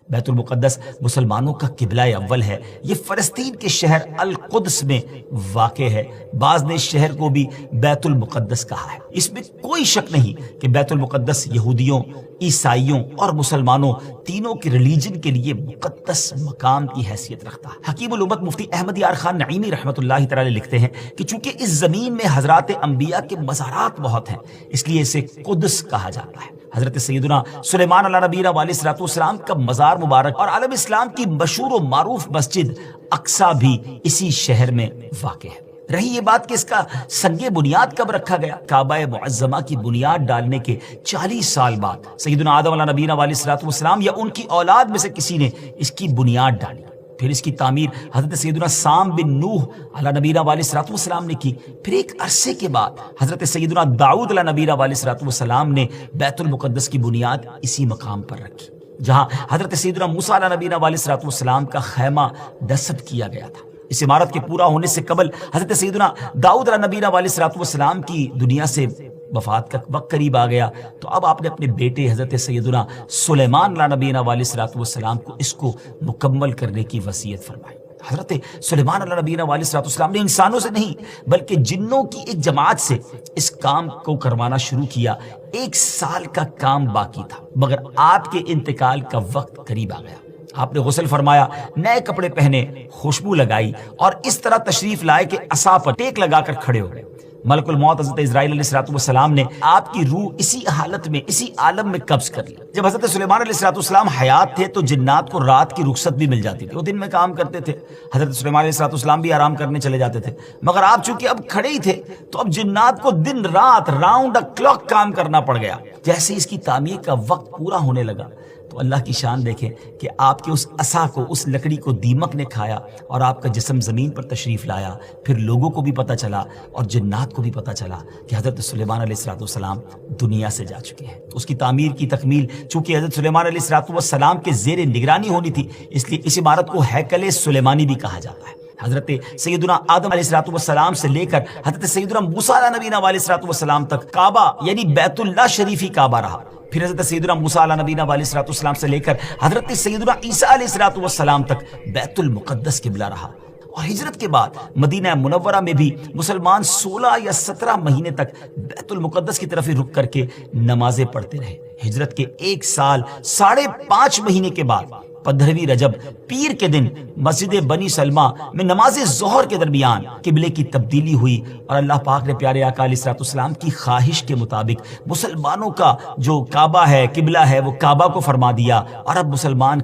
بیت المقدس مسلمانوں کا قبلہ اول ہے۔ یہ فلسطین کے شہر القدس میں واقع ہے۔ بعض نے اس شہر کو بھی بیت المقدس کہا ہے۔ اس میں کوئی شک نہیں کہ بیت المقدس یہودیوں، عیسائیوں اور مسلمانوں تینوں کے ریلیجن کے لیے مقدس مقام کی حیثیت رکھتا ہے۔ حکیم الامت مفتی احمد یار خان نعیمی رحمۃ اللہ تعالی لکھتے ہیں کہ چونکہ اس زمین میں حضرات انبیاء کے مزارات بہت ہیں، اس لیے اسے قدس کہا جاتا ہے۔ حضرت سیدنا سلیمان علیہ نبینا علیہ الصلوۃ والسلام کا مزار مبارک اور عالم اسلام کی مشہور و معروف مسجد اقصی بھی اسی شہر میں واقع ہے۔ رہی یہ بات کہ اس کا سنگ بنیاد کب رکھا گیا، کعبہ معظمہ کی بنیاد ڈالنے کے 40 سال بعد سیدنا آدم علیہ نبینا علیہ الصلوۃ والسلام یا ان کی اولاد میں سے کسی نے اس کی بنیاد ڈالی۔ پھر اس کی تعمیر حضرت سیدنا سام بن نوح علیہ نبینا علیہ الصلوۃ والسلام نے کی۔ پھر ایک عرصے کے بعد حضرت سیدنا داؤد علیہ نبینا علیہ الصلوۃ والسلام نے بیت المقدس کی بنیاد اسی مقام پر رکھی، جہاں حضرت سیدنا موسیٰ علیہ نبینا علیہ الصلوۃ والسلام کا خیمہ نصب کیا گیا تھا۔ اس عمارت کے پورا ہونے سے قبل حضرت سیدنا داؤد علیہ نبینا علیہ الصلوۃ والسلام کی دنیا سے وفات کا وقت قریب آ گیا، تو اب آپ نے اپنے بیٹے حضرت سیدنا سلیمان علیہ نبینا علیہ الصلوۃ والسلام کو اس کو مکمل کرنے کی وصیت فرمائی۔ حضرت سلیمان علیہ نبینا علیہ الصلوۃ والسلام نے انسانوں سے نہیں بلکہ جنوں کی ایک جماعت سے اس کام کو کروانا شروع کیا۔ 1 سال کا کام باقی تھا، مگر آپ کے انتقال کا وقت قریب آ گیا۔ آپ نے غسل فرمایا، نئے کپڑے پہنے، خوشبو لگائی اور اس طرح تشریف لائے کہ عصا پر ٹیک لگا کر کھڑے ہو گئے۔ ملک الموت حضرت اسرائیل علیہ الصلوۃ والسلام نے آپ کی روح اسی حالت میں، اسی عالم میں قبض کر لی۔ جب حضرت سلیمان علیہ الصلوۃ والسلام حیات تھے تو جنات کو رات کی رخصت بھی مل جاتی تھی، وہ دن میں کام کرتے تھے، حضرت سلیمان علیہ الصلوۃ والسلام بھی آرام کرنے چلے جاتے تھے، مگر آپ چونکہ اب کھڑے ہی تھے تو اب جنات کو دن رات راؤنڈ کلاک کام کرنا پڑ گیا۔ جیسے اس کی تعمیر کا وقت پورا ہونے لگا تو اللہ کی شان دیکھیں کہ آپ کے اس عصا کو، اس لکڑی کو دیمک نے کھایا اور آپ کا جسم زمین پر تشریف لایا۔ پھر لوگوں کو بھی پتہ چلا اور جنات کو بھی پتہ چلا کہ حضرت سلیمان علیہ الصلوۃ والسلام دنیا سے جا چکے ہیں۔ اس کی تعمیر کی تکمیل چونکہ حضرت سلیمان علیہ الصلوۃ والسلام کے زیر نگرانی ہونی تھی، اس لیے اس عمارت کو ہیکل سلیمانی بھی کہا جاتا ہے۔ حضرت سیدنا آدم علیہ الصلوۃ والسلام سے لے کر حضرت سیدنا موسیٰ علیہ نبینا علیہ الصلوۃ والسلام تک کعبہ یعنی بیت اللہ شریف ہی کعبہ رہا۔ پھر حضرت سیدنا موسیٰ علیہ نبینا علیہ الصلوۃ والسلام سے لے کر حضرت سیدنا عیسیٰ علیہ الصلوۃ والسلام تک بیت المقدس قبلہ رہا۔ اور ہجرت کے بعد مدینہ منورہ میں بھی مسلمان 16 یا 17 مہینے تک بیت المقدس کی طرف رک کر کے نمازیں پڑھتے رہے۔ ہجرت کے 1 سال 5.5 مہینے کے بعد 15ویں رجب پیر کے دن مسجد بنی سلمہ میں نماز ظہر کے درمیان قبلے کی تبدیلی ہوئی اور اللہ پاک نے پیارے آقا علیہ الصلوۃ والسلام کی خواہش کے مطابق مسلمانوں کا جو کعبہ ہے، قبلہ ہے، وہ کعبہ کو فرما دیا اور اب مسلمان